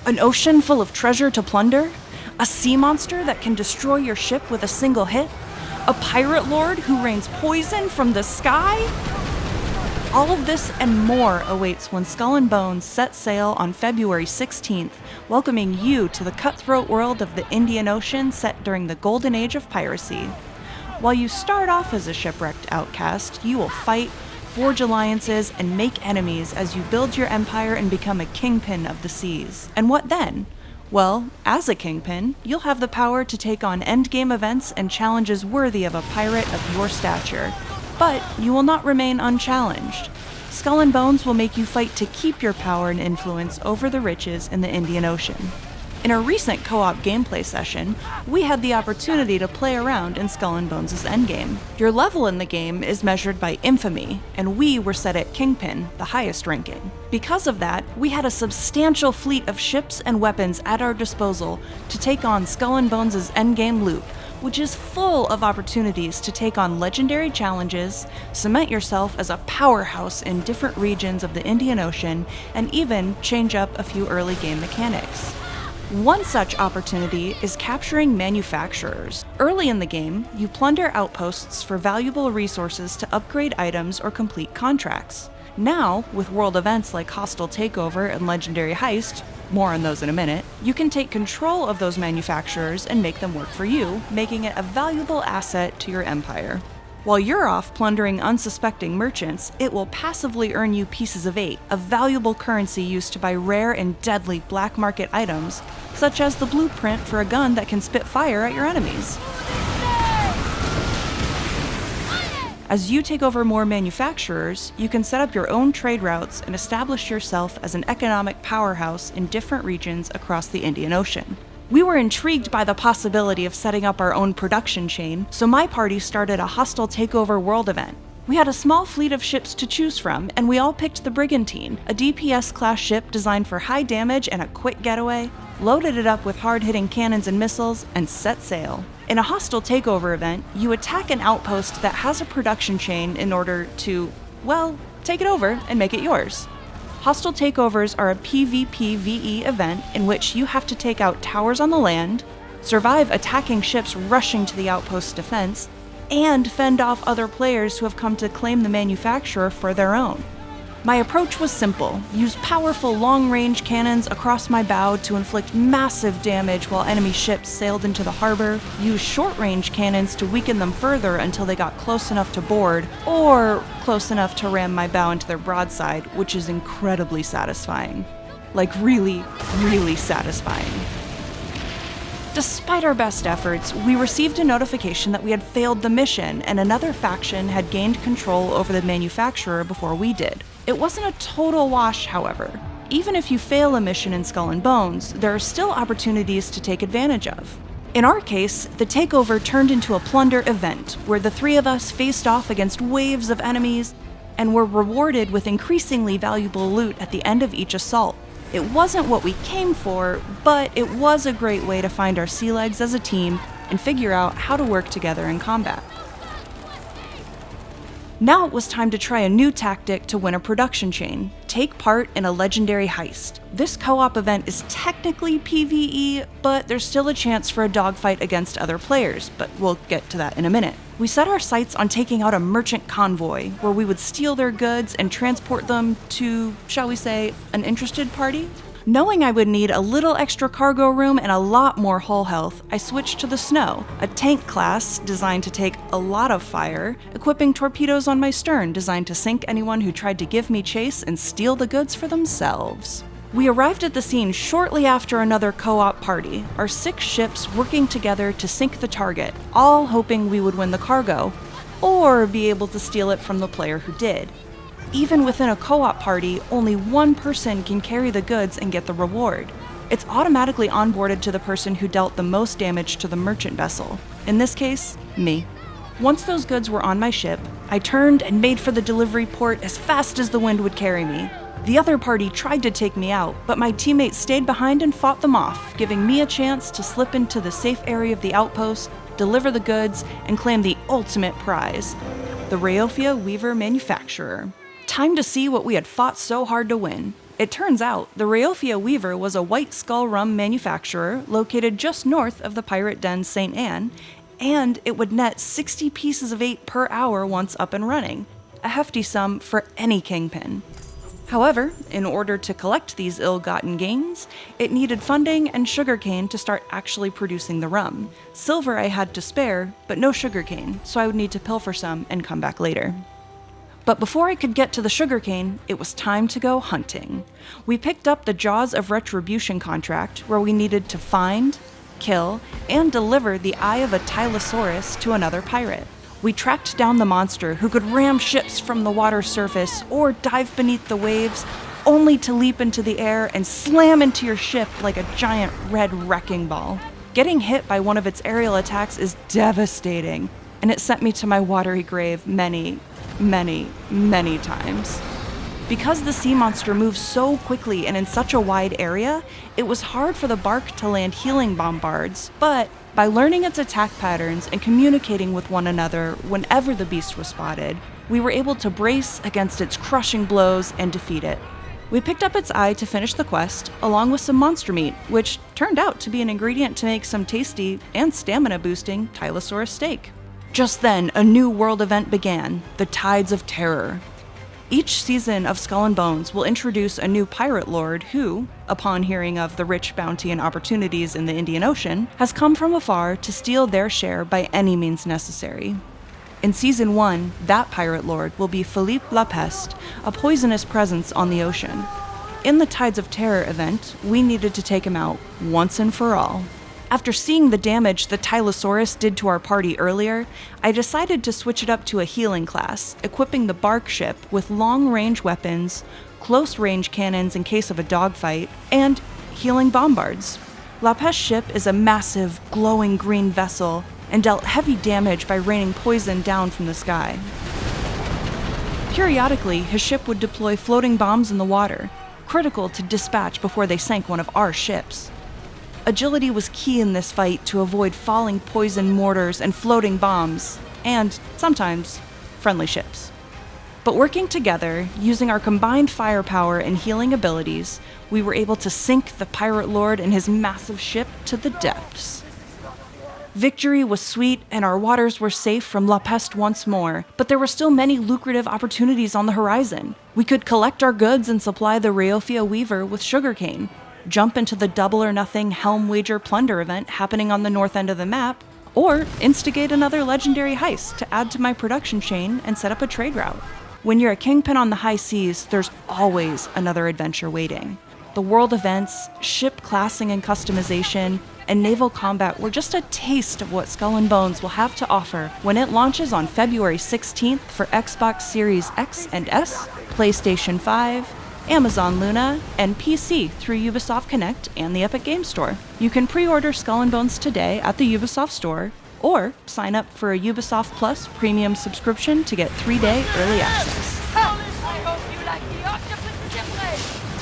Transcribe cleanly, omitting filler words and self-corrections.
An ocean full of treasure to plunder? A sea monster that can destroy your ship with a single hit? A pirate lord who rains poison from the sky? All of this and more awaits when Skull and Bones set sail on February 16th, welcoming you to the cutthroat world of the Indian Ocean set during the golden age of piracy. While you start off as a shipwrecked outcast, you will fight, forge alliances, and make enemies as you build your empire and become a kingpin of the seas. And what then? Well, as a kingpin, you'll have the power to take on endgame events and challenges worthy of a pirate of your stature. But you will not remain unchallenged. Skull and Bones will make you fight to keep your power and influence over the riches in the Indian Ocean. In a recent co-op gameplay session, we had the opportunity to play around in Skull and Bones' endgame. Your level in the game is measured by infamy, and we were set at Kingpin, the highest ranking. Because of that, we had a substantial fleet of ships and weapons at our disposal to take on Skull and Bones' endgame loot, which is full of opportunities to take on legendary challenges, cement yourself as a powerhouse in different regions of the Indian Ocean, and even change up a few early game mechanics. One such opportunity is capturing manufacturers. Early in the game, you plunder outposts for valuable resources to upgrade items or complete contracts. Now, with world events like Hostile Takeover and Legendary Heist, more on those in a minute, you can take control of those manufacturers and make them work for you, making it a valuable asset to your empire. While you're off plundering unsuspecting merchants, it will passively earn you pieces of 8, a valuable currency used to buy rare and deadly black market items, such as the blueprint for a gun that can spit fire at your enemies. As you take over more manufacturers, you can set up your own trade routes and establish yourself as an economic powerhouse in different regions across the Indian Ocean. We were intrigued by the possibility of setting up our own production chain, so my party started a Hostile Takeover World event. We had a small fleet of ships to choose from, and we all picked the Brigantine, a DPS-class ship designed for high damage and a quick getaway, loaded it up with hard-hitting cannons and missiles, and set sail. In a Hostile Takeover event, you attack an outpost that has a production chain in order to, well, take it over and make it yours. Hostile Takeovers are a PvPvE event in which you have to take out towers on the land, survive attacking ships rushing to the outpost's defense, and fend off other players who have come to claim the manufacturer for their own. My approach was simple: use powerful long-range cannons across my bow to inflict massive damage while enemy ships sailed into the harbor, use short-range cannons to weaken them further until they got close enough to board, or close enough to ram my bow into their broadside, which is incredibly satisfying. Like really, really satisfying. Despite our best efforts, we received a notification that we had failed the mission and another faction had gained control over the manufacturer before we did. It wasn't a total wash, however. Even if you fail a mission in Skull and Bones, there are still opportunities to take advantage of. In our case, the takeover turned into a plunder event, where the three of us faced off against waves of enemies and were rewarded with increasingly valuable loot at the end of each assault. It wasn't what we came for, but it was a great way to find our sea legs as a team and figure out how to work together in combat. Now it was time to try a new tactic to win a production chain: take part in a legendary heist. This co-op event is technically PvE, but there's still a chance for a dogfight against other players, but we'll get to that in a minute. We set our sights on taking out a merchant convoy, where we would steal their goods and transport them to, shall we say, an interested party? Knowing I would need a little extra cargo room and a lot more hull health, I switched to the Snow, a tank class designed to take a lot of fire, equipping torpedoes on my stern designed to sink anyone who tried to give me chase and steal the goods for themselves. We arrived at the scene shortly after another co-op party, our 6 ships working together to sink the target, all hoping we would win the cargo, or be able to steal it from the player who did. Even within a co-op party, only one person can carry the goods and get the reward. It's automatically onboarded to the person who dealt the most damage to the merchant vessel. In this case, me. Once those goods were on my ship, I turned and made for the delivery port as fast as the wind would carry me. The other party tried to take me out, but my teammates stayed behind and fought them off, giving me a chance to slip into the safe area of the outpost, deliver the goods, and claim the ultimate prize: the Rayofia Weaver Manufacturer. Time to see what we had fought so hard to win. It turns out the Rayofia Weaver was a white skull rum manufacturer located just north of the pirate den St. Anne, and it would net 60 pieces of 8 per hour once up and running, a hefty sum for any Kingpin. However, in order to collect these ill-gotten gains, it needed funding and sugarcane to start actually producing the rum. Silver I had to spare, but no sugarcane, so I would need to pilfer some and come back later. But before I could get to the sugarcane, it was time to go hunting. We picked up the Jaws of Retribution contract, where we needed to find, kill, and deliver the eye of a Tylosaurus to another pirate. We tracked down the monster who could ram ships from the water surface or dive beneath the waves, only to leap into the air and slam into your ship like a giant red wrecking ball. Getting hit by one of its aerial attacks is devastating, and it sent me to my watery grave many times. Because the sea monster moves so quickly and in such a wide area, it was hard for the bark to land healing bombards, but by learning its attack patterns and communicating with one another whenever the beast was spotted, we were able to brace against its crushing blows and defeat it. We picked up its eye to finish the quest, along with some monster meat, which turned out to be an ingredient to make some tasty and stamina-boosting Tylosaurus steak. Just then, a new world event began, the Tides of Terror. Each season of Skull and Bones will introduce a new pirate lord who, upon hearing of the rich bounty and opportunities in the Indian Ocean, has come from afar to steal their share by any means necessary. In Season 1, that pirate lord will be Philippe La Peste, a poisonous presence on the ocean. In the Tides of Terror event, we needed to take him out once and for all. After seeing the damage the Tylosaurus did to our party earlier, I decided to switch it up to a healing class, equipping the bark ship with long-range weapons, close-range cannons in case of a dogfight, and healing bombards. La Peste's ship is a massive, glowing green vessel and dealt heavy damage by raining poison down from the sky. Periodically, his ship would deploy floating bombs in the water, critical to dispatch before they sank one of our ships. Agility was key in this fight to avoid falling poison mortars and floating bombs, and, sometimes, friendly ships. But working together, using our combined firepower and healing abilities, we were able to sink the pirate lord and his massive ship to the depths. Victory was sweet and our waters were safe from La Peste once more, but there were still many lucrative opportunities on the horizon. We could collect our goods and supply the Rayofia Weaver with sugarcane, jump into the Double or Nothing Helm Wager Plunder event happening on the north end of the map, or instigate another legendary heist to add to my production chain and set up a trade route. When you're a Kingpin on the high seas, there's always another adventure waiting. The world events, ship classing and customization, and naval combat were just a taste of what Skull and Bones will have to offer when it launches on February 16th for Xbox Series X and S, PlayStation 5, Amazon Luna, and PC through Ubisoft Connect and the Epic Games Store. You can pre-order Skull and Bones today at the Ubisoft Store, or sign up for a Ubisoft Plus premium subscription to get 3-day early access. I hope you like the octopus different.